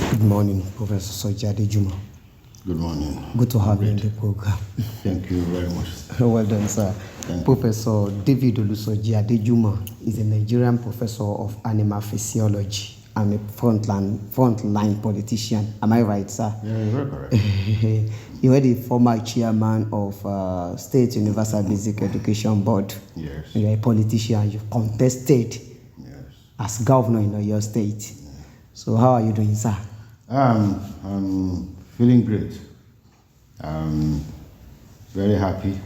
Good morning, Professor Soji Adejumo. Good morning. Good to have you in the program. Thank you very much. Well done, sir. Professor David Olusoji Adejumo is a Nigerian professor of animal physiology and a frontline politician. Am I right, sir? Yeah, you're very correct. You were the former chairman of State Universal Basic Education Board. Yes. You're a politician. You've contested as governor in your state. Yeah. So how are you doing, sir? I'm feeling great. I'm very happy,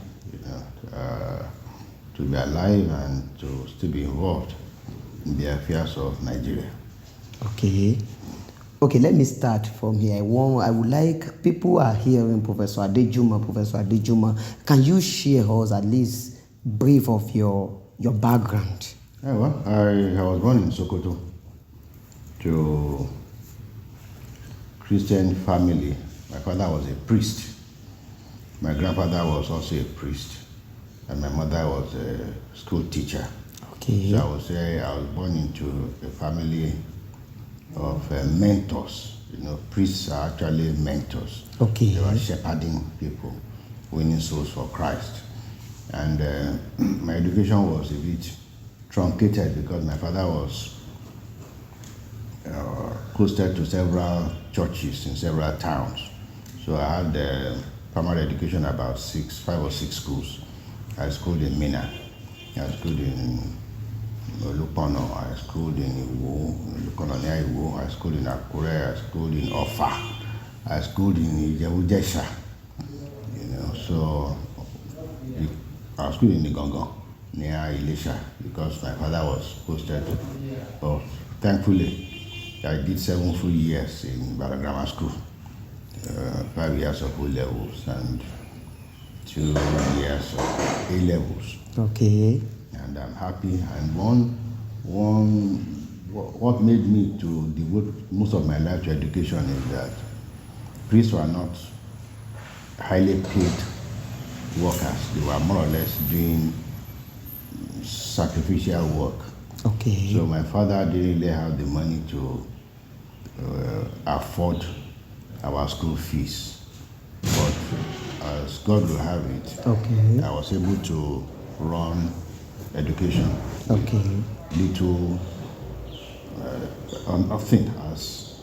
to be alive and to still be involved in the affairs of Nigeria. Okay, let me start from here. I would like, people are hearing Professor Adejumo. Can you share us at least brief of your background? Yeah, well, I was born in Sokoto to Christian family. My father was a priest. My grandfather was also a priest. And my mother was a school teacher. Okay. So I would say I was born into a family of mentors. You know, priests are actually mentors. Okay. They were shepherding people, winning souls for Christ. And my education was a bit truncated because my father was posted to several churches in several towns. So I had primary education about 5 or 6 schools. I schooled in Mina, I schooled in Lupano, I schooled in Iwo, I schooled in Akure, I schooled in Ofa, I schooled in Ijebu-Jesha. You know, so I schooled in Igongo, near Ilesha, because my father was posted. But thankfully, I did 7 full years in Bara Grammar School, 5 years of O levels and 2 years of A levels. Okay. And I'm happy. And what made me to devote most of my life to education is that priests were not highly paid workers. They were more or less doing sacrificial work. Okay. So my father didn't really have the money to afford our school fees, but as God will have it, okay, I was able to run education. Okay. Little nothing as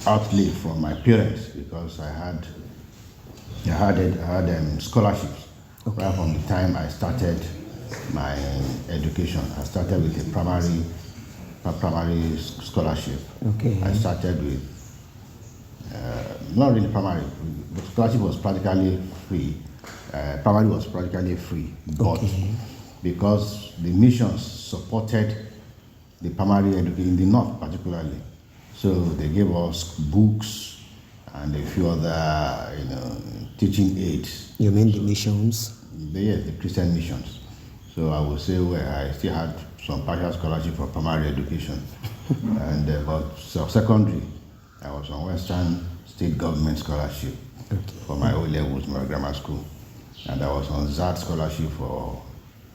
outlay from my parents because I had scholarships. Okay. Right from the time I started my education. I started with a primary scholarship. Okay. I started with not really primary. The scholarship was practically free. Primary was practically free, but because the missions supported the primary education in the north particularly, so they gave us books and a few other, teaching aids. You mean the missions? Yes, the Christian missions. So I would say I still had some partial scholarship for primary education, and but secondary, I was on Western State Government scholarship for my O levels, my grammar school, and I was on ZAT scholarship for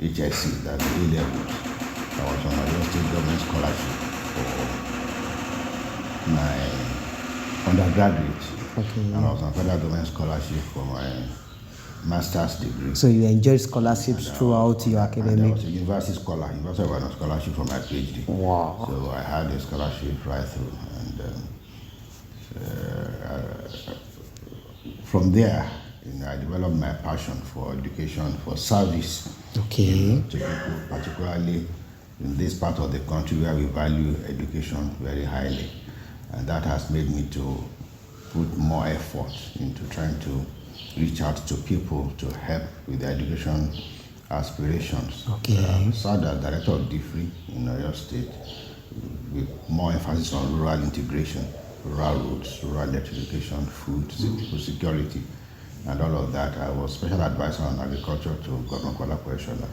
HSC, that's A levels. I was on my State Government scholarship for my undergraduate, and I was on Federal Government scholarship for my master's degree. So you enjoyed scholarships throughout your academic? I was a university scholar. University was a scholarship for my PhD. Wow. So I had a scholarship right through, and from there, I developed my passion for education, for service. Okay. To people, particularly in this part of the country where we value education very highly, and that has made me to put more effort into trying to reach out to people to help with their education aspirations. Okay. Served as director of DFRI in Oyo State with more emphasis on rural integration, rural roads, rural electrification, food security, and all of that. I was special advisor on agriculture to Governor Kwala Kweshola.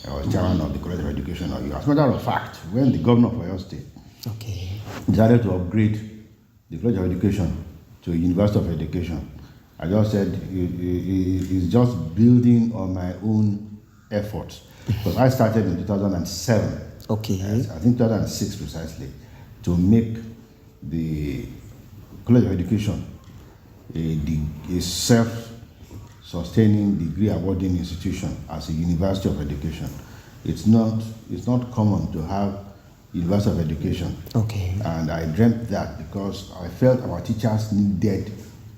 I was chairman of the College of Education of Oyo. As a matter of fact, when the governor of Oyo State decided to upgrade the College of Education to University of Education, I just said it's just building on my own efforts. Because I started in 2007. Okay. I think 2006 precisely, to make the College of Education a self-sustaining degree awarding institution as a University of Education. It's not common to have University of Education. Okay. And I dreamt that because I felt our teachers needed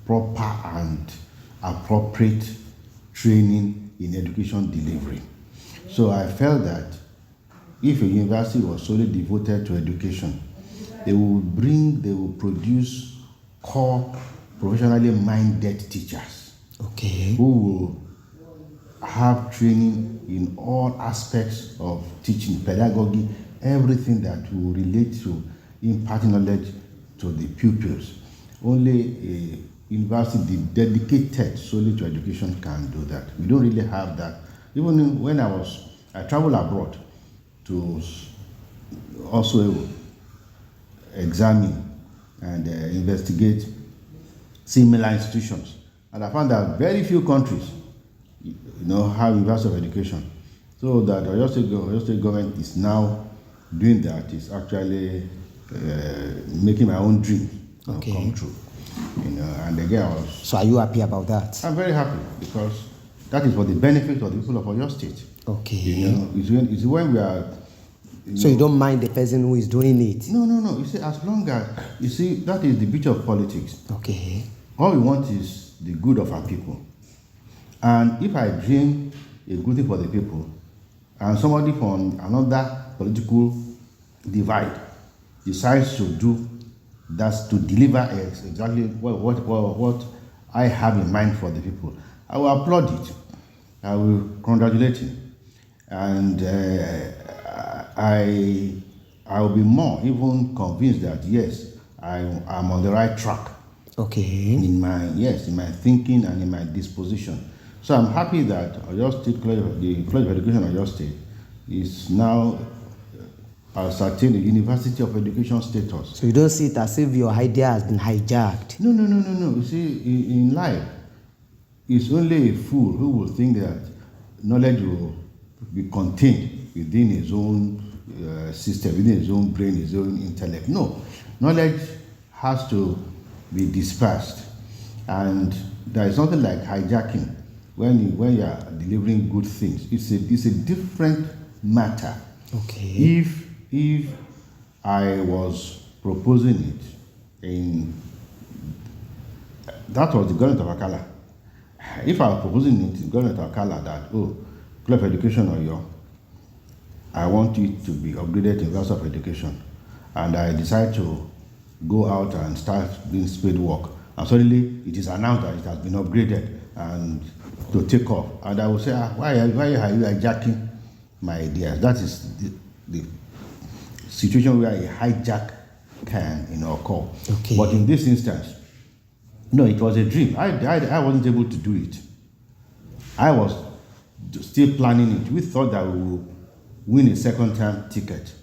proper and appropriate training in education delivery. So I felt that if a university was solely devoted to education, they will produce core, professionally minded teachers. Okay. Who will have training in all aspects of teaching, pedagogy, everything that will relate to imparting knowledge to the pupils. Only a university dedicated solely to education can do that. We don't really have that. Even when I traveled abroad to also examine and investigate similar institutions, and I found that very few countries, have University of Education. So that Oyo State government is now doing that is actually making my own dream come true. And again, So are you happy about that? I'm very happy because that is for the benefit of the people of Oyo State. Okay. It's when we are. So you don't mind the person who is doing it? No. You see, as long as that is the beauty of politics. Okay. All we want is the good of our people. And if I dream a good thing for the people, and somebody from another political divide decides to do that, to deliver exactly what I have in mind for the people, I will applaud it. I will congratulate him. And I will be more even convinced that yes, I'm on the right track. Okay. In my thinking and in my disposition. So I'm happy that the College of Education of Oyo State is now ascertained a University of Education status. So you don't see it as if your idea has been hijacked? No. You see, in life, it's only a fool who will think that knowledge will be contained within his own system, within his own brain, his own intellect. No, knowledge has to be dispersed, and there is nothing like hijacking when you are delivering good things. It's a different matter. Okay. If I was proposing it that was the government of Akala. If I was proposing it in the government of Akala that College of Education Oyo, I want it to be upgraded to University of Education, and I decide to go out and start doing spade work, and suddenly it is announced that it has been upgraded and to take off, and I will say, why are you hijacking my ideas? That is the situation where a hijack can occur. Okay. But in this instance, no, it was a dream. I wasn't able to do it. I was still planning it. We thought that we would win a second term ticket.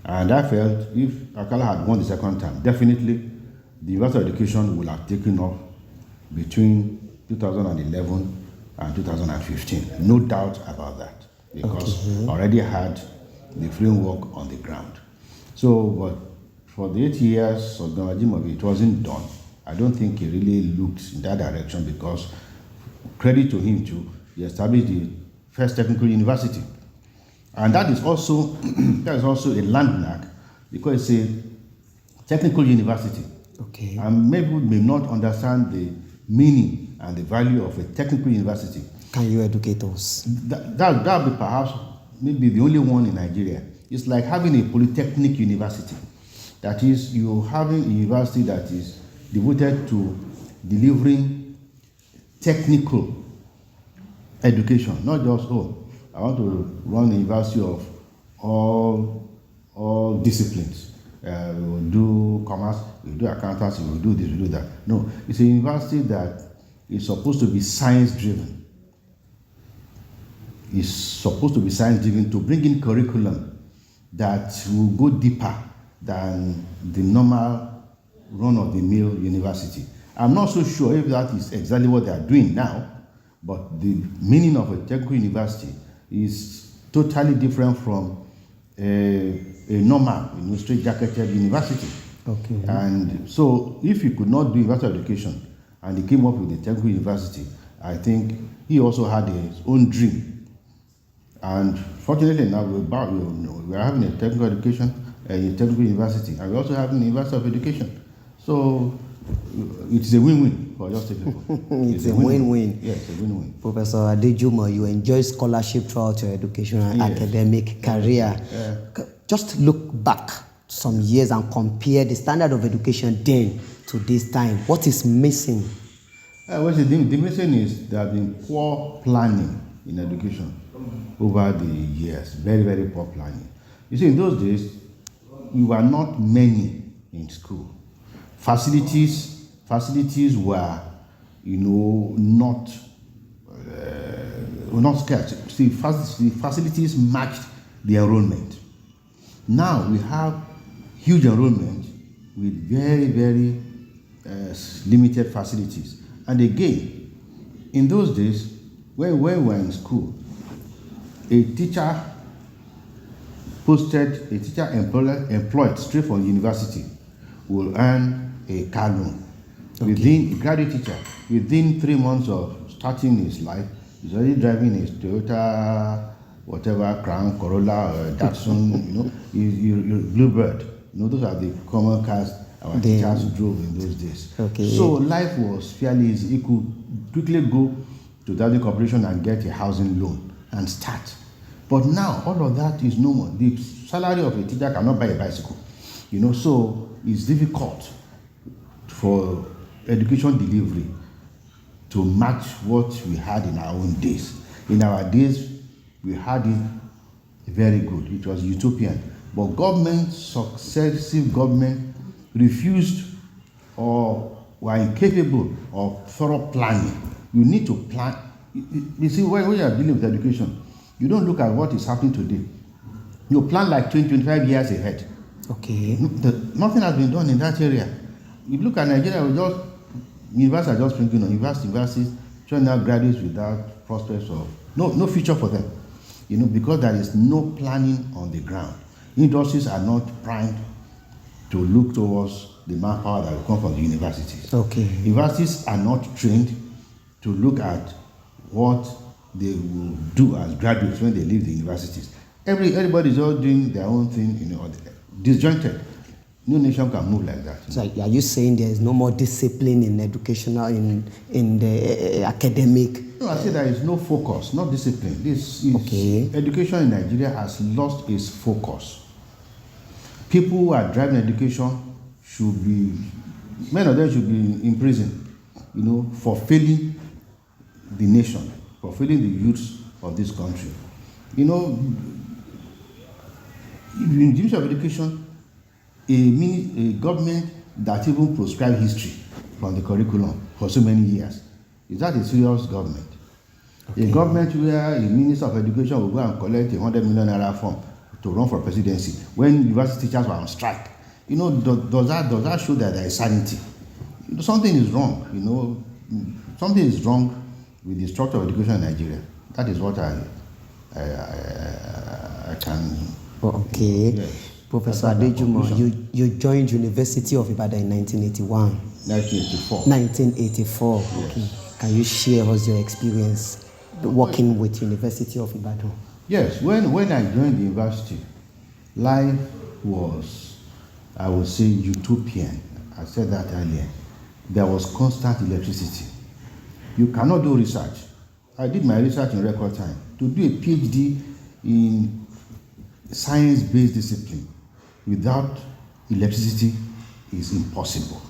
And I felt if Akala had won the second term, definitely the University of Education would have taken off between 2011 and 2015. No doubt about that, because already had the framework on the ground. So, but for the 8 years of Adejumo, it wasn't done. I don't think he really looked in that direction, because credit to him too, he established the first technical university. And that is also a landmark, because it's a technical university. Okay. And maybe we may not understand the meaning and the value of a technical university. Can you educate us? That'll be perhaps maybe the only one in Nigeria. It's like having a polytechnic university. That is, you're having a university that is devoted to delivering technical education, not just, I want to run a university of all disciplines. We will do commerce, we will do accountancy, we will do this, we will do that. No, it's a university that is supposed to be science-driven. It's supposed to be science-driven to bring in curriculum that will go deeper than the normal run-of-the-mill university. I'm not so sure if that is exactly what they are doing now, but the meaning of a technical university is totally different from a normal, straight-jacketed university. Okay. And so if he could not do university education and he came up with the technical university, I think he also had his own dream. And fortunately now we're having a technical education, a technical university, and we're also having a university of education. So it's a win-win for just people. It's a win-win. Yes, a win-win. Professor Adejumo, you enjoy scholarship throughout your educational and academic career. Just look back some years and compare the standard of education then to this time. What is missing? Well, the missing is there have been poor planning in education over the years. Very, very poor planning. You see, in those days, we were not many in school. Facilities were, not scarce. The facilities matched the enrollment. Now we have huge enrollment with very, very limited facilities. And again, in those days, when we were in school, a teacher employed straight from university will earn a car loan. Within a graduate teacher, within 3 months of starting his life, he's already driving his Toyota, whatever, Crown, Corolla, Datsun, Bluebird. Those are the common cars our teachers drove in those days. Okay. So life was fairly easy. He could quickly go to the housing corporation and get a housing loan and start. But now all of that is no more. The salary of a teacher cannot buy a bicycle. So it's difficult for education delivery to match what we had in our own days. In our days, we had it very good. It was utopian. But successive government refused or were incapable of thorough planning. You need to plan. You see, when you are dealing with education, you don't look at what is happening today. You plan like 20, 25 years ahead. Okay. Nothing has been done in that area. You look at Nigeria, universities are just thinking on universities, trying out graduates without prospects of no future for them. Because there is no planning on the ground. Industries are not primed to look towards the manpower that will come from the universities. Okay. Universities are not trained to look at what they will do as graduates when they leave the universities. Everybody is all doing their own thing, disjointed. No nation can move like that. So are you saying there is no more discipline in educational, in the academic? No, I say there is no focus, not discipline. Education in Nigeria has lost its focus. People who are driving education many of them should be in prison, for failing the nation, for failing the youths of this country. In the use of education, a government that even prescribed history from the curriculum for so many years, is that a serious government? Okay. A government where a minister of education will go and collect 100 million naira form to run for presidency when university teachers were on strike. Does that show that there is sanity? Something is wrong. Something is wrong with the structure of education in Nigeria. That is what I can. Okay. Yes. Professor Adejumo, you joined University of Ibadan in 1981. 1984. 1984. Yes. Okay. Can you share us your experience working with University of Ibadan? Yes. When I joined the university, life was, I would say, utopian. I said that earlier. There was constant electricity. You cannot do research. I did my research in record time. To do a PhD in science-based discipline without electricity is impossible.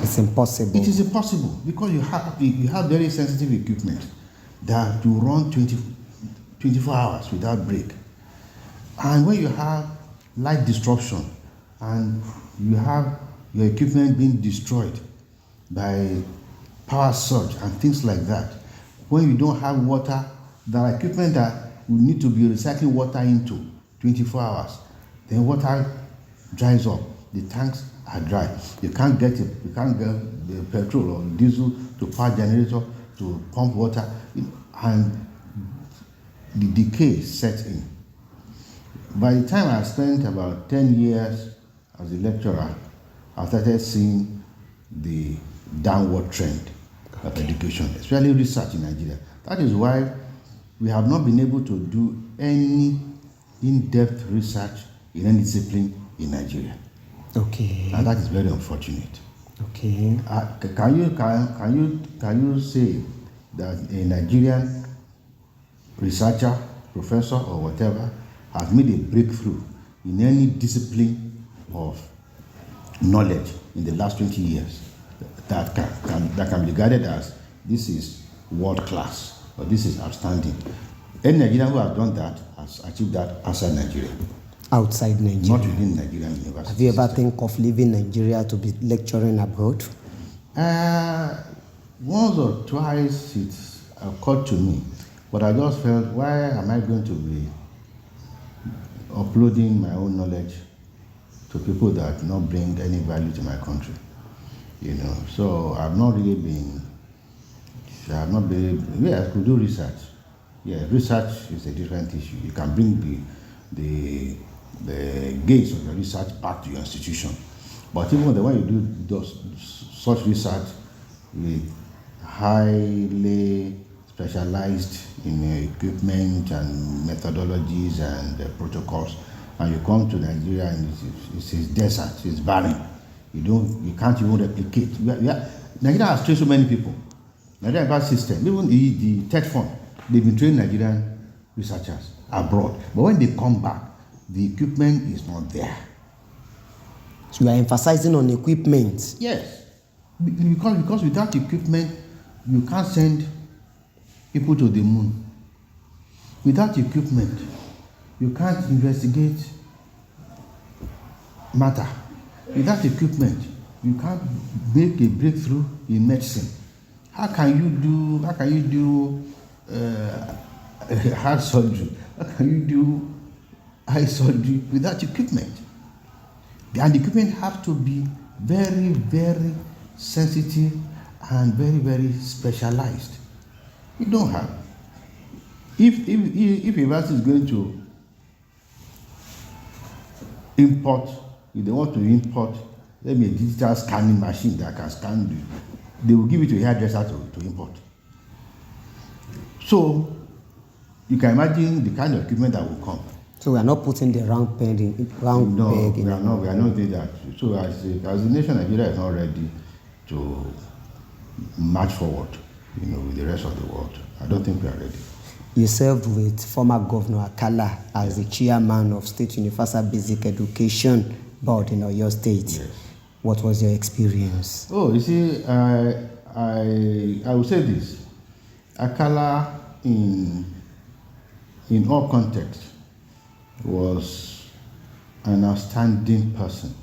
It's impossible. It is impossible because you have very sensitive equipment that to run 24 hours without break. And when you have light disruption and you have your equipment being destroyed by power surge and things like that, when you don't have water, there are equipment that will need to be recycling water into 24 hours. Then water dries up. The tanks are dry. You can't get the petrol or diesel to power generator to pump water, and the decay sets in. By the time I spent about 10 years as a lecturer, I started seeing the downward trend of education, especially research in Nigeria. That is why we have not been able to do any in-depth research in any discipline in Nigeria. Okay. And that is very unfortunate. Okay. Can you say that a Nigerian researcher, professor, or whatever has made a breakthrough in any discipline of knowledge in the last 20 years that can be regarded as this is world class or this is outstanding? Any Nigerian who has done that has achieved that outside Nigeria. Outside Nigeria? Not within Nigerian universities. Have you ever think of leaving Nigeria to be lecturing abroad? Once or twice it occurred to me, but I just felt, why am I going to be uploading my own knowledge to people that do not bring any value to my country? So I've not really been, yeah, I could do research. Yeah, research is a different issue. You can bring the gains of your research back to your institution. But even when you do such research with highly specialized in equipment and methodologies and protocols, and you come to Nigeria and it's desert, it's barren. You can't even replicate. Nigeria has trained so many people. Nigeria university system, even the TED fund, they've been training Nigerian researchers abroad. But when they come back, the equipment is not there. So you are emphasizing on equipment? Yes. Because without equipment, you can't send people to the moon. Without equipment, you can't investigate matter. Without equipment, you can't make a breakthrough in medicine. How can you do heart surgery? How can you do eye surgery without equipment? And the equipment have to be very, very sensitive and very, very specialized. You don't have. If a university is going to import, if they want to import, maybe a digital scanning machine that can scan, they will give it to a hairdresser to import. So you can imagine the kind of equipment that will come. So we are not putting the round peg in. No, we are not doing that. So as a nation, Nigeria is not ready to march forward, with the rest of the world. I don't think we are ready. You served with former Governor Akala as the chairman of State Universal Basic Education Board in Oyo State. Yes. What was your experience? Oh, you see, I will say this. Akala, in all contexts, was an outstanding person.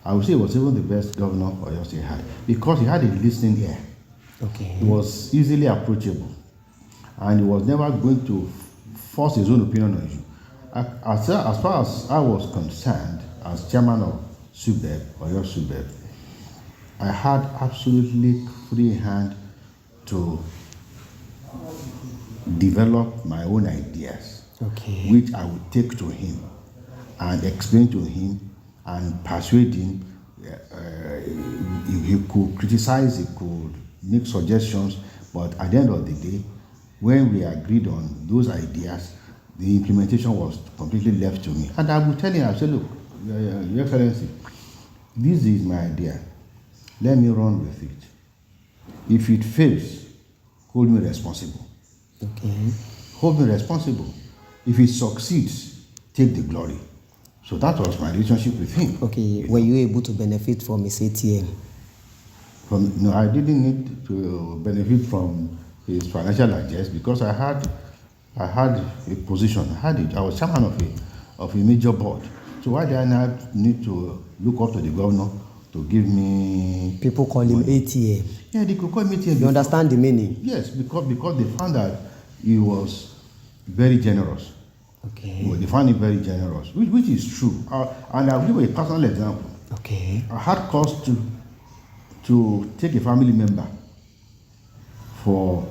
I would say he was even the best governor Oyo State had, because he had a listening ear. Okay. He was easily approachable, and he was never going to force his own opinion on you. As far as I was concerned, as chairman of SUBEB, Oyo SUBEB, I had absolutely free hand to develop my own ideas, okay, which I would take to him and explain to him and persuade him. He could criticize, he could make suggestions, but at the end of the day, when we agreed on those ideas, the implementation was completely left to me. And I would tell him, I said, look, Your Excellency, this is my idea. Let me run with it. If it fails, hold me responsible. Okay. Hold me responsible. If it succeeds, take the glory. So that was my relationship with him. Okay. Were you able to benefit from his ATM? No, I didn't need to benefit from his financial largesse, because I had a position. I was chairman of a major board. So why did I not need to look up to the governor to give me? People call him ATM. Yeah, they could call me ATM. You understand the meaning? Yes, because they found that he was very generous. Okay. They found him very generous, which is true. And I'll give you a personal example. Okay. I had cause to take a family member for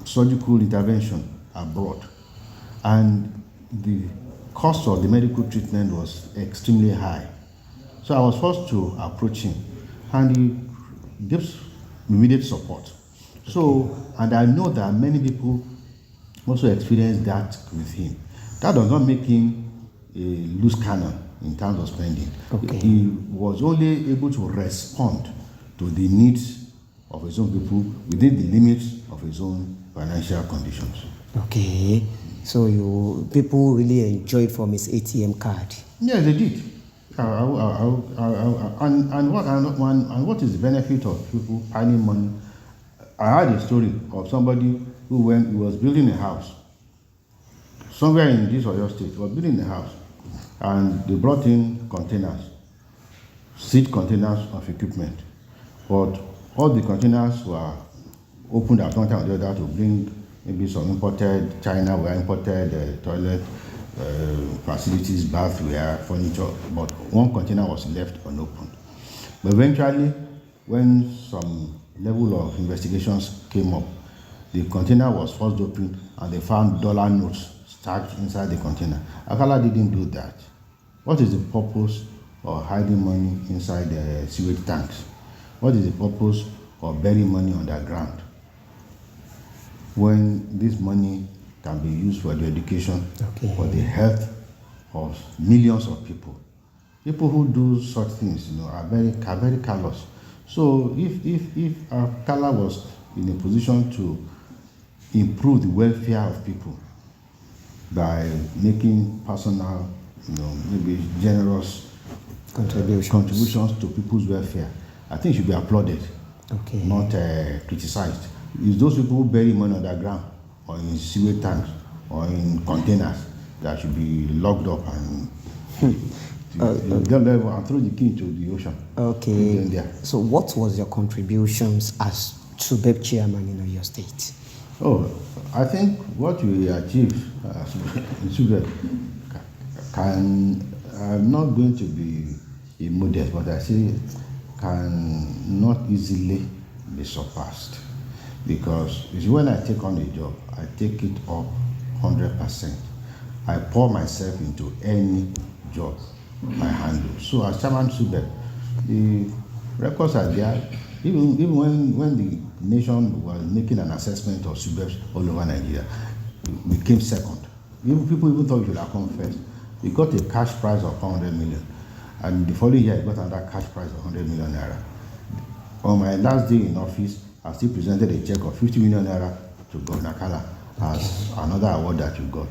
surgical intervention abroad, and the cost of the medical treatment was extremely high. So I was forced to approach him, and he gives immediate support. So, and I know that many people also experienced that with him. That does not make him a loose cannon in terms of spending. Okay. He was only able to respond to the needs of his own people within the limits of his own financial conditions. Okay. So people really enjoyed from his ATM card. Yes, they did. And what is the benefit of people piling money? I heard a story of somebody who was building a house somewhere in this Oyo state. Was building a house, and they brought in containers, seed containers of equipment, but all the containers were opened at one time or the other to bring maybe some imported China were imported toilet facilities, bathware, furniture, but one container was left unopened. But eventually, when some level of investigations came up, the container was forced open and they found dollar notes stacked inside the container. Akala didn't do that. What is the purpose of hiding money inside the sewage tanks? What is the purpose of burying money underground when this money can be used for the education, Okay. for the health of millions of people? People who do such things, are very callous. So if Akala was in a position to improve the welfare of people by making personal, maybe generous contributions to people's welfare, I think should be applauded, Okay. not criticized. It's those people who bury money underground or in sewage tanks or in containers that should be locked up and level and throw the key into the ocean. Okay. So what was your contributions as SUBEB chairman in Oyo State? Oh, I think what we achieved in SUBEB I'm not going to be immodest, but I say can not easily be surpassed. Because when I take on a job, I take it up 100%. I pour myself into any job I handle. So as chairman SUBEB, the records are there. Even when the nation was making an assessment of SUBEBs all over Nigeria, we came second. People even thought we should have come first. We got a cash prize of 100 million. And the following year, I got another cash prize of 100 million naira. On my last day in office, I still presented a check of 50 million naira to Governor Kala as another award that you got.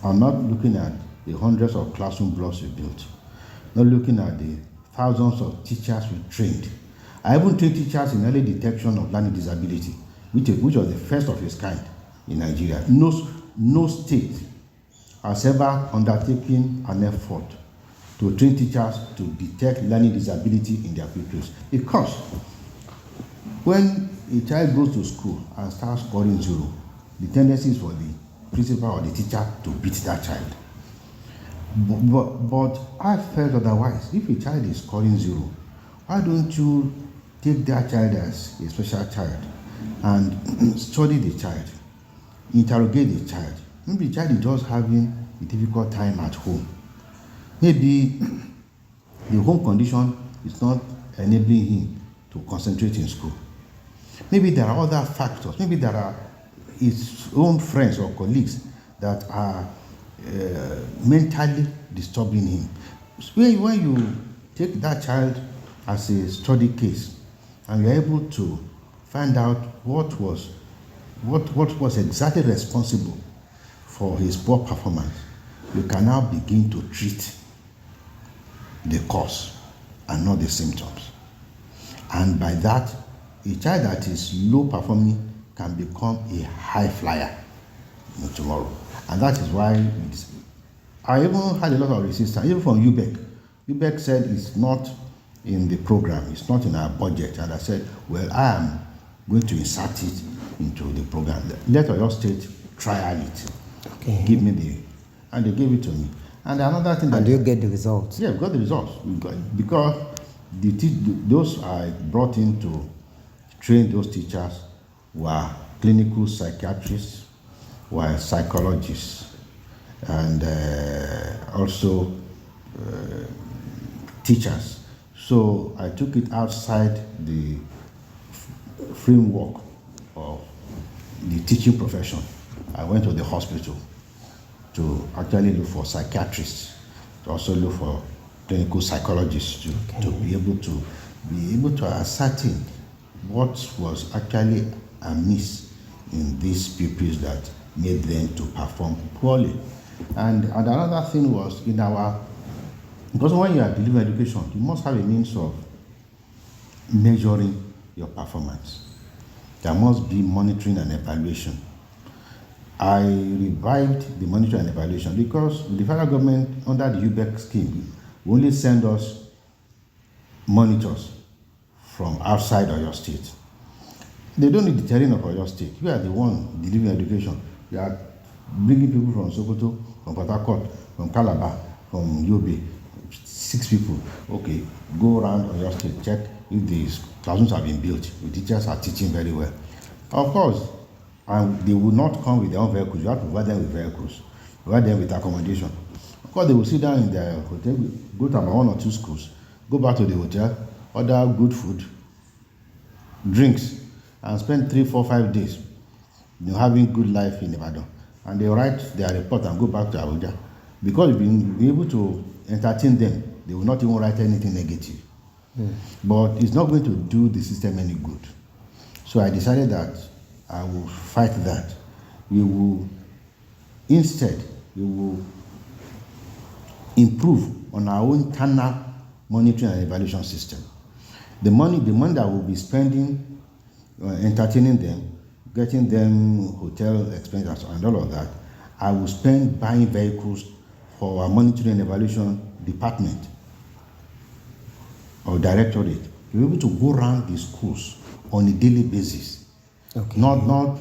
I'm not looking at the hundreds of classroom blocks we built, not looking at the thousands of teachers we trained. I even trained teachers in early detection of learning disability, which was the first of its kind in Nigeria. No state has ever undertaken an effort to train teachers to detect learning disability in their pupils. Because when a child goes to school and starts scoring zero, the tendency is for the principal or the teacher to beat that child. But I felt otherwise. If a child is scoring zero, why don't you take that child as a special child and study the child, interrogate the child? Maybe the child is just having a difficult time at home. Maybe the home condition is not enabling him to concentrate in school. Maybe there are other factors. Maybe there are his own friends or colleagues that are mentally disturbing him. When you take that child as a study case and you're able to find out what was exactly responsible for his poor performance, you can now begin to treat the cause and not the symptoms. And by that, a child that is low performing can become a high flyer tomorrow. And that is why I even had a lot of resistance, even from UBEC. UBEC said it's not in the program, it's not in our budget. And I said, well, I am going to insert it into the program. Let Oyo State trial it. Okay. Give me and they gave it to me. And another thing And you get the results? Yeah, we got the results. Because those I brought in to train those teachers were clinical psychiatrists, were psychologists, and also teachers. So I took it outside the framework of the teaching profession. I went to the hospital to actually look for psychiatrists, to also look for clinical psychologists to be able to ascertain what was actually amiss in these pupils that made them to perform poorly. And another thing was because when you are delivering education, you must have a means of measuring your performance. There must be monitoring and evaluation. I revived the monitoring and evaluation because the federal government, under the UBEC scheme, will only send us monitors from outside of your state. They don't need the terrain of your state. You are the one delivering education. You are bringing people from Sokoto, from Port Harcourt, from Calabar, from Yobe. 6 people. Okay, go around your state, check if these classrooms have been built. The teachers are teaching very well. Of course, and they will not come with their own vehicles. You have to provide them with vehicles, provide them with accommodation. Of course, they will sit down in their hotel, go to about 1 or 2 schools, go back to the hotel, order good food, drinks, and spend 3, 4, 5 days, having good life in Ibadan. And they write their report and go back to Abuja. Because you've been able to entertain them, they will not even write anything negative. But it's not going to do the system any good. So I decided that I will fight that. Instead, we will improve on our own internal monitoring and evaluation system. The money that we'll be spending entertaining them, getting them hotel expenses and all of that, I will spend buying vehicles for our monitoring and evaluation department or directorate to be able to go around the schools on a daily basis. Okay. Not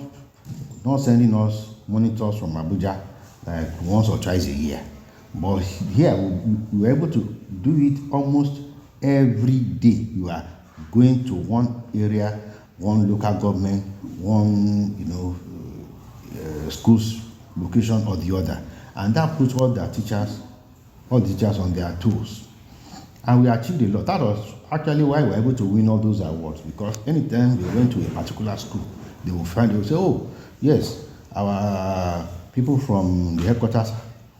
sending us monitors from Abuja like once or twice a year. But here we were able to do it almost every day. You are going to one area, one local government, one school's location or the other, and that puts all the teachers on their toes. And we achieved a lot. That was actually why we were able to win all those awards, because anytime we went to a particular school, they will say, oh, yes, our people from the headquarters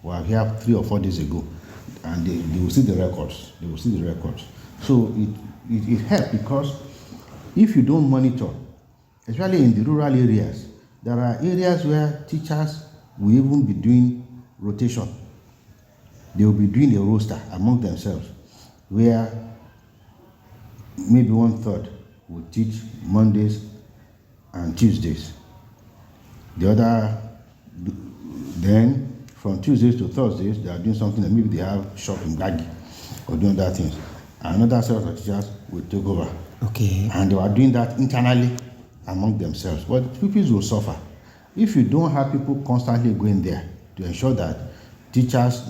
were here 3 or 4 days ago, and they will see the records. So it helped, because if you don't monitor, especially in the rural areas, there are areas where teachers will even be doing rotation. They will be doing a roster among themselves, where maybe 1/3 will teach Mondays and Tuesdays. The other, then from Tuesdays to Thursdays, they are doing something, and maybe they have shop in Gagi or doing other things. Another set of teachers will take over. Okay. And they are doing that internally among themselves. But pupils will suffer if you don't have people constantly going there to ensure that teachers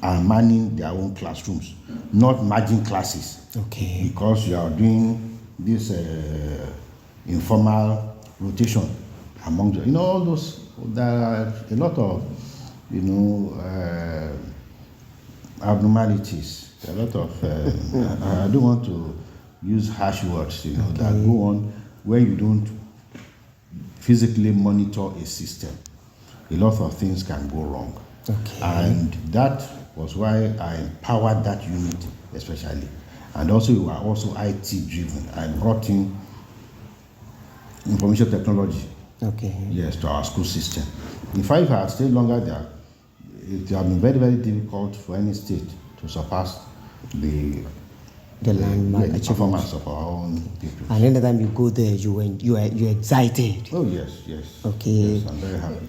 are manning their own classrooms, not merging classes. Okay. Because you are doing this informal rotation among them. All those, there are a lot of, abnormalities, a lot of, I don't want to use harsh words, that go on where you don't physically monitor a system. A lot of things can go wrong. Okay. And that was why I empowered that unit especially. And also we were also IT driven. I brought in information technology. Okay. Yes, to our school system. In fact, if I had stayed longer there, it would have been very, very difficult for any state to surpass the landmark the performance of our own people. And anytime you go there, you're excited. Oh yes. Okay. Yes, I'm very happy.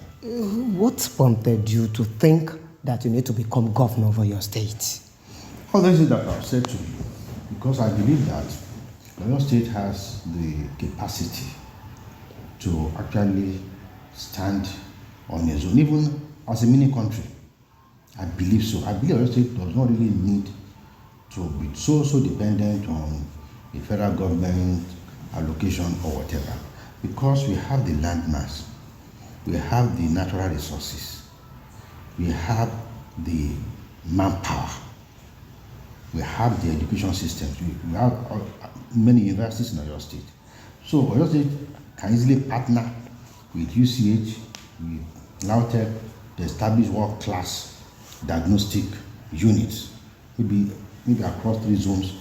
What prompted you to think that you need to become governor of your state? All this is that I've said to you, because I believe that your state has the capacity to actually stand on its own, even as a mini country. I believe so. I believe your state does not really need to be so dependent on the federal government allocation or whatever, because we have the land mass, we have the natural resources, we have the manpower. We have the education systems. We have many universities in Oyo State. So Oyo State can easily partner with UCH, with LAUTECH to establish world-class diagnostic units, maybe across 3 zones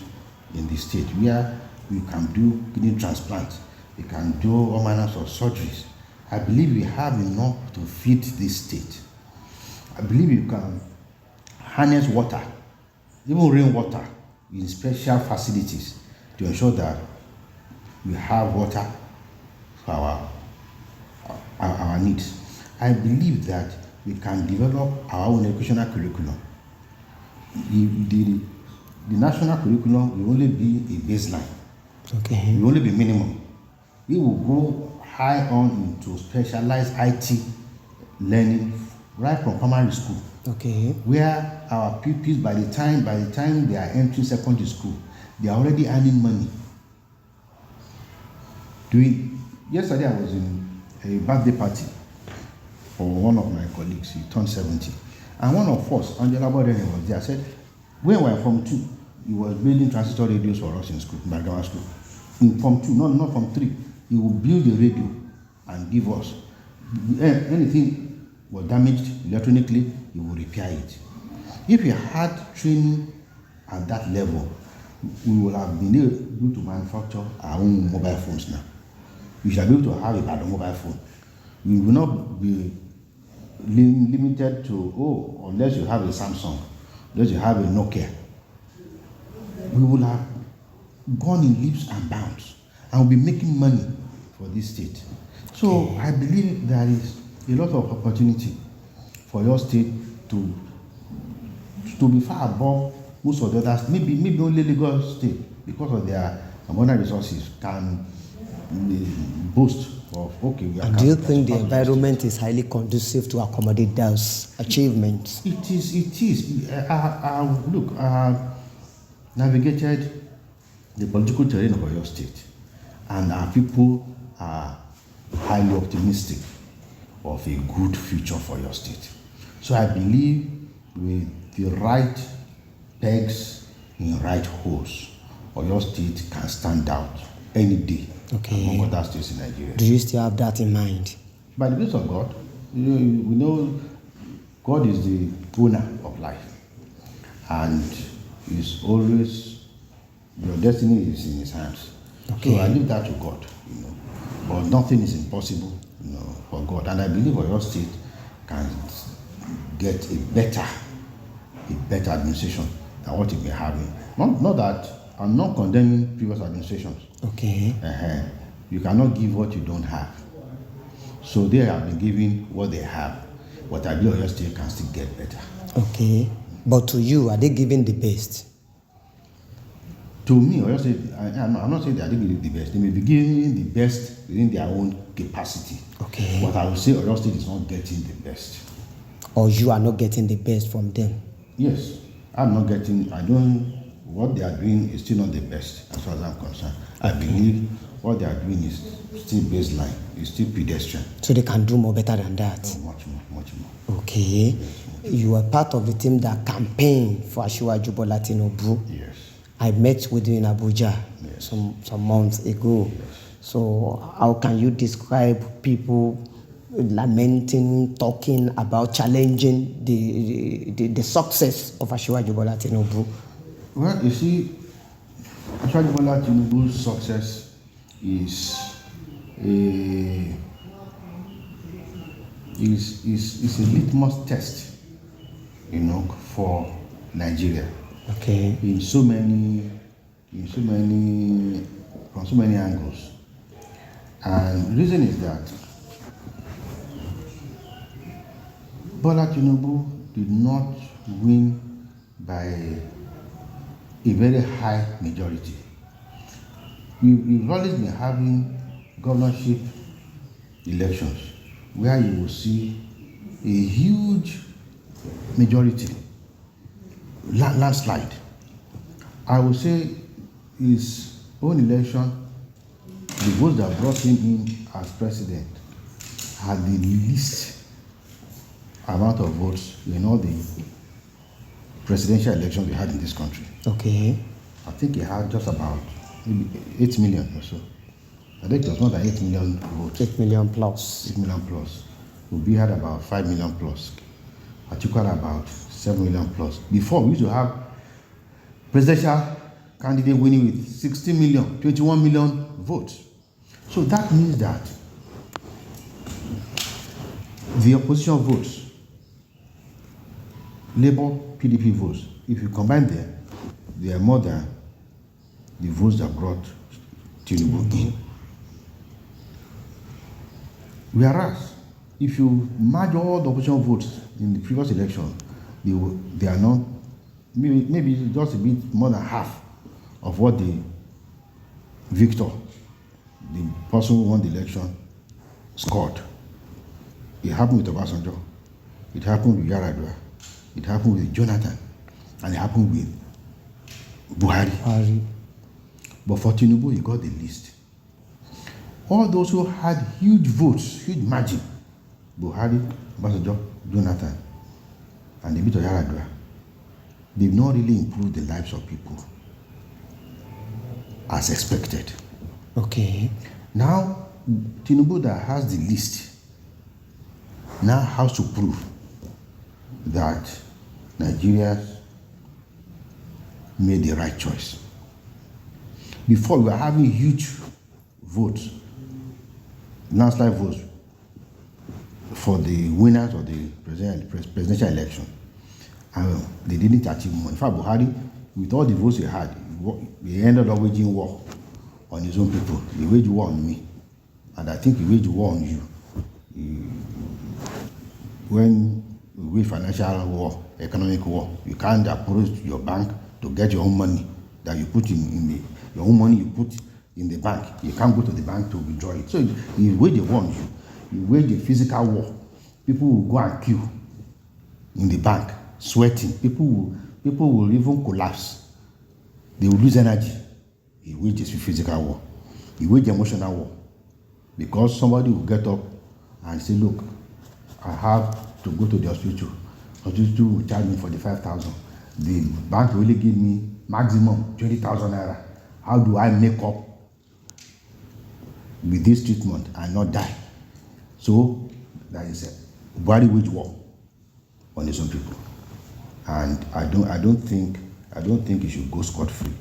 in the state, where we can do kidney transplant, we can do all manners of surgeries. I believe we have enough to feed this state. I believe you can harness water, even rainwater, in special facilities to ensure that we have water for our needs. I believe that we can develop our own educational curriculum. The national curriculum will only be a baseline. Okay. It will only be minimum. We will go high on into specialized IT learning right from primary school. Okay. Where our pupils, by the time they are entering secondary school, they are already earning money. Yesterday I was in a birthday party for one of my colleagues. He turned 70. And one of us, Angela Borden, was there. I said, when we were from 2, he was building transistor radios for us in school, in background school. From 2, not from 3. He would build the radio and give us. Anything was damaged electronically, he would repair it. If we had training at that level, we would have been able to manufacture our own mobile phones now. We should be able to have a better mobile phone. We will not be limited to, unless you have a Samsung, unless you have a Nokia. We will have gone in leaps and bounds and will be making money for this state. So I believe there is a lot of opportunity for your state to be far above most of the others. Maybe only Lagos State, because of their abundant resources, can boast of, we are. And do you think the environment is highly conducive to accommodate those achievements? It is. Look, I navigated the political terrain of your state, and our people are highly optimistic of a good future for your state. So I believe with the right pegs in right holes, your state can stand out any day among other states in Nigeria. Do you still have that in mind? By the grace of God, we know God is the owner of life, and is always, your destiny is in His hands. So I leave that to God, But nothing is impossible, for God. And I believe your state can get a better administration than what it may have. Not that I'm not condemning previous administrations. Okay. You cannot give what you don't have. So they have been given what they have. But I believe your state can still get better. Okay. But to you, are they giving the best? To me, I'm not saying that they will give the best. They may be giving the best within their own capacity. Okay. But I would say Oyo State is not getting the best. Or you are not getting the best from them? Yes. What they are doing is still not the best as far as I'm concerned. I believe what they are doing is still baseline, it's still pedestrian. So they can do more better than that? Oh, much more. Okay. You are part of the team that campaigned for Asiwaju Bola Tinubu. Yes. I met with you in Abuja some months ago. Yes. So how can you describe people lamenting, talking about challenging the success of Asiwaju Bola Tinubu? Well, you see, Asiwaju Bola Tinubu's success is a litmus test, for Nigeria. Okay. From so many angles. And the reason is that Bola Tinubu did not win by a very high majority. We've always been having governorship elections where you will see a huge majority, landslide. I would say his own election, the votes that brought him in as president had the least amount of votes in all the presidential elections we had in this country. Okay. I think he had just about maybe 8 million or so. I think it was more than 8 million votes. 8 million plus. 8 million plus. Obi had about 5 million plus. Atiku had about 7 million plus. Before, we used to have presidential candidate winning with 16 million, 21 million votes. So that means that the opposition votes, Labour, PDP votes, if you combine them, they are more than the votes that brought Tinubu in. Whereas, if you merge all the opposition votes in the previous election, they are not, maybe just a bit more than half of what the victor, the person who won the election, scored. It happened with Obasanjo, it happened with Yaradua, it happened with Jonathan, and it happened with Buhari. But for Tinubu, he got the least. All those who had huge votes, huge margin, Buhari, Obasanjo, Jonathan, and a bit of Yaradua, they've not really improved the lives of people as expected. Okay. Now, Tinubu that has the least now has to prove that Nigeria made the right choice. Before, we were having huge votes, landslide votes for the winners of the presidential election. And they didn't achieve more. In fact, Buhari, with all the votes he had, he ended up waging war on his own people. He waged war on me. And I think he waged war on you. When we wage financial war, economic war, you can't approach your bank to get your own money that you put your own money you put in the bank. You can't go to the bank to withdraw it. So he waged a war on you. He waged a physical war. People will go and queue in the bank, sweating. People will even collapse. They will lose energy. He waged a physical war. He waged emotional war. Because somebody will get up and say, look, I have to go to the hospital. Hospital will charge me 45,000. The bank will only give me maximum 20,000 naira. How do I make up with this treatment and not die? So that is a body wage war on his own people. And I don't think he should go scot-free.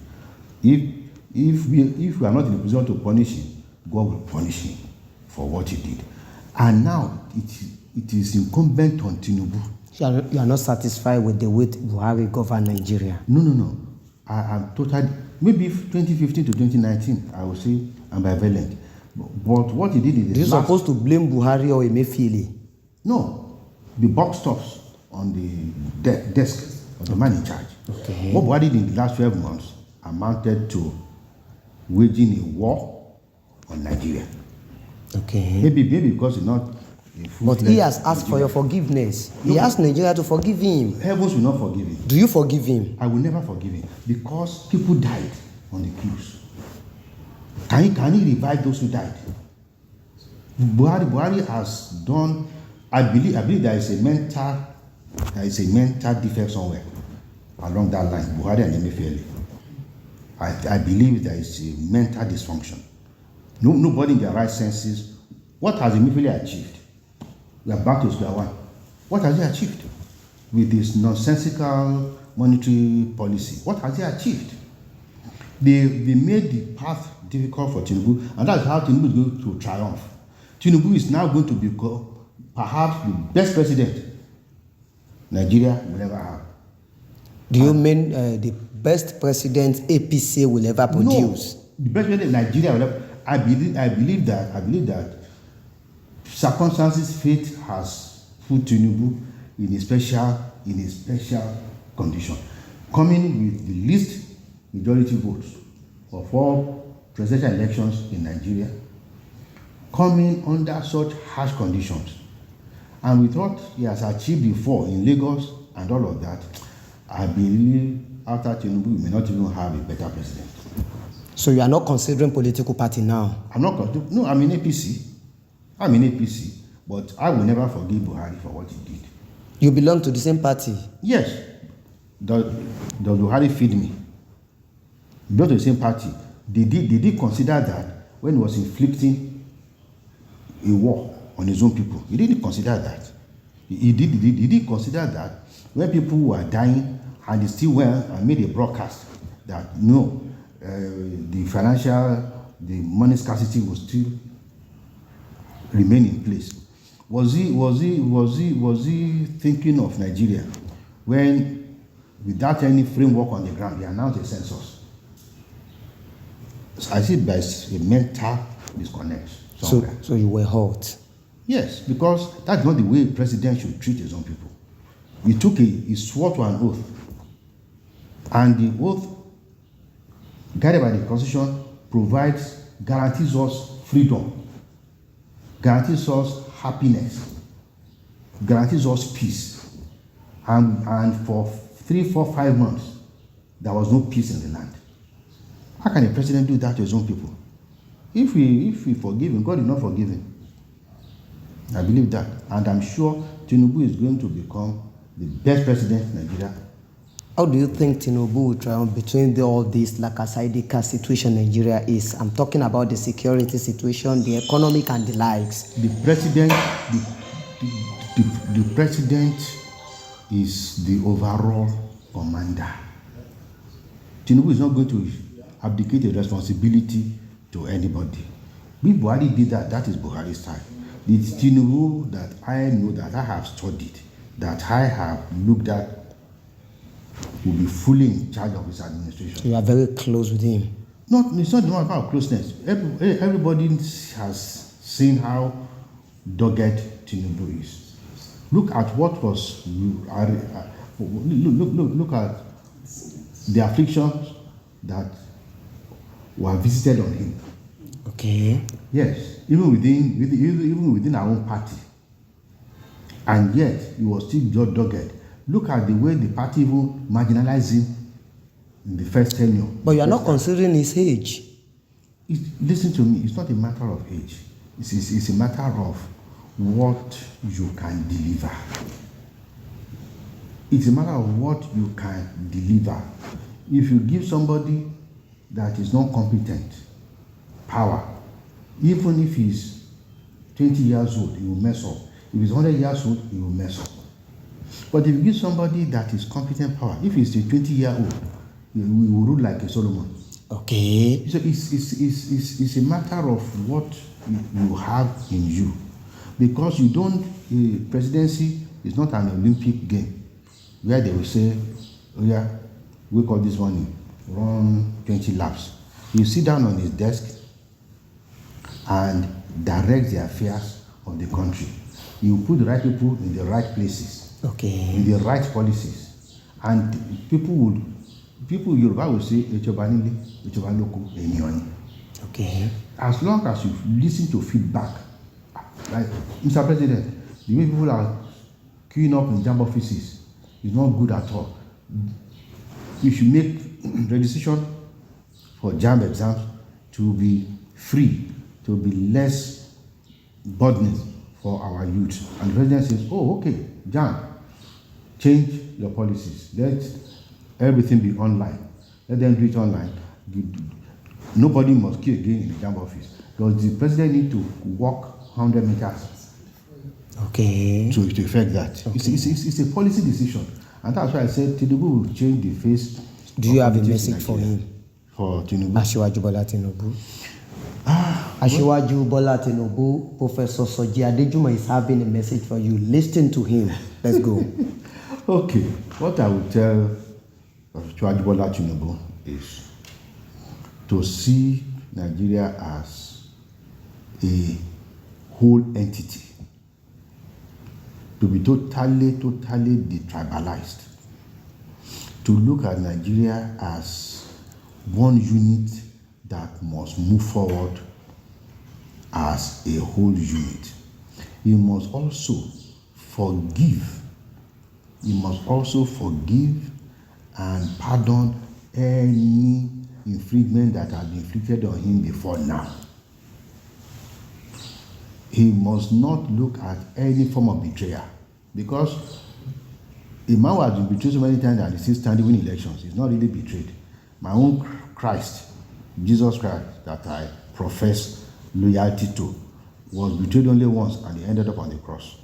If we are not in a position to punish him, God will punish him for what he did. And now it is incumbent on Tinubu. You are not satisfied with the way Buhari governed Nigeria? No. I am totally, maybe 2015 to 2019, I would say ambivalent. But what he did is... You're supposed to blame Buhari or Emefiele? No. The buck stops on the desk of the man in charge. Okay. What Buhari did in the last 12 months amounted to waging a war on Nigeria. Okay. Maybe because he's not... But he has asked for your forgiveness. He asked Nigeria to forgive him. Heavens will not forgive him. Do you forgive him? I will never forgive him because people died on the queues. Can he revive those who died? Buhari has done. I believe there is a mental defect somewhere along that line. Buhari and Emefiele. I believe there is a mental dysfunction. Nobody in their right senses. What has Emefiele achieved? We are back to square one. What has he achieved with this nonsensical monetary policy? What has he achieved? They made the path difficult for Tinubu, and that's how Tinubu is going to triumph. Tinubu is now going to become perhaps the best president Nigeria will ever have. Do you mean the best president APC will ever produce? No, the best president Nigeria will ever. I believe that circumstances, fate has put Tinubu in a special condition, coming with the least majority votes of all presidential elections in Nigeria, coming under such harsh conditions, and with what he has achieved before in Lagos and all of that, I believe after Tinubu we may not even have a better president. So you are not considering political party now? I'm in APC. But I will never forgive Buhari for what he did. You belong to the same party? Yes. does Buhari feed me? Both the same party. Did he consider that when he was inflicting a war on his own people? He didn't consider that. He did consider that when people were dying and he still went and made a broadcast that no, the money scarcity will still remain in place. Was he thinking of Nigeria when, without any framework on the ground, he announced a census? So I see there's a mental disconnect somewhere. So you were hurt. Yes, because that's not the way a president should treat his own people. He swore to an oath, and the oath, guided by the Constitution, guarantees us freedom, guarantees us happiness, guarantees us peace. And for 3, 4, 5 months, there was no peace in the land. How can a president do that to his own people? If we forgive him, God will not forgive him. I believe that. And I'm sure Tinubu is going to become the best president in Nigeria. How do you think Tinubu will triumph between all this lackadaisical situation Nigeria is? I'm talking about the security situation, the economic and the likes. The president is the overall commander. Tinubu is not going to abdicate a responsibility to anybody. If Buhari did that, that is Buhari's style. It's Tinubu that I know, that I have studied, that I have looked at, will be fully in charge of his administration. You are very close with him. It's not about closeness. Everybody has seen how dogged Tinubu is. Look at what was look at the afflictions that were visited on him. Okay. Yes, even within our own party, and yet he was still dogged. Look at the way the party even marginalized him in the first tenure. But you are not considering his age. Listen to me. It's not a matter of age. It's a matter of what you can deliver. It's a matter of what you can deliver. If you give somebody that is not competent power, even if he's 20 years old, he will mess up. If he's 100 years old, he will mess up. But if you give somebody that is competent power, if he's a 20-year-old, he will rule like a Solomon. Okay. So it's a matter of what you have in you. Because you don't, presidency is not an Olympic game where they will say, oh yeah, wake up this morning, run 20 laps. You sit down on his desk and direct the affairs of the country. You put the right people in the right places, okay, in the right policies, and people Yoruba will say, okay. As long as you listen to feedback, like Mr. President, the way people are queuing up in JAMB offices is not good at all. We should make registration for JAMB exams to be free, to be less burdening for our youth. And the president says, oh, okay, JAMB, change your policies. Let everything be online. Let them do it online. Nobody must queue again in the JAMB office. Because the president needs to walk 100 meters. Okay. To effect that. Okay. It's a policy decision. And that's why I said Tinubu will change the face. Do you have a message for him? For Tinubu? Asiwaju Bola Tinubu. Asiwaju Bola Tinubu, Professor Soji Adejumo is having a message for you. Listen to him. Let's go. Okay. What I will tell Asiwaju Bola Tinubu is to see Nigeria as a whole entity, to be totally detribalized, to look at Nigeria as one unit that must move forward as a whole unit. He must also forgive. He must also forgive and pardon any infringement that has been inflicted on him before now. He must not look at any form of betrayal, because A man who has been betrayed so many times and is still standing win elections is not really betrayed. My own Christ, Jesus Christ, that I profess loyalty to, was betrayed only once and he ended up on the cross.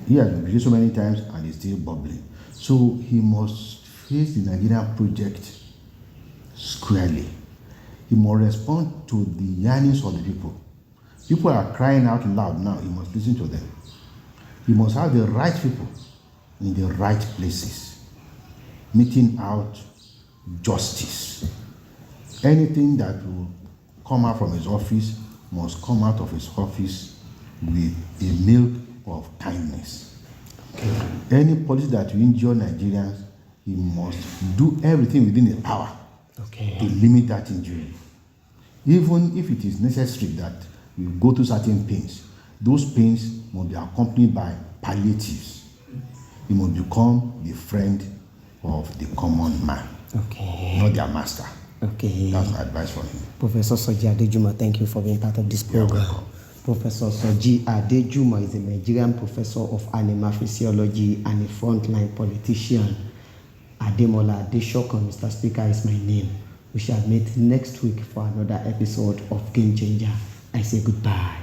He has been betrayed so many times and is still bubbling. So he must face the Nigerian project squarely. He must respond to the yearnings of the people. People are crying out loud now. He must listen to them. He must have the right people in the right places, meting out justice. Anything that will come out from his office must come out of his office with a milk of kindness. Any policy that will injure Nigerians, he must do everything within his power to limit that injury. Even if it is necessary that we go through certain pains, those pains must be accompanied by palliatives. He must become the friend of the common man, not their master. That's my advice for him. Professor Soji Adejumo, thank you for being part of this program. Professor Soji Adejumo is a Nigerian professor of animal physiology and a frontline politician. Ademola Adeshokon, Mr. Speaker, is my name. We shall meet next week for another episode of Game Changer. I say goodbye.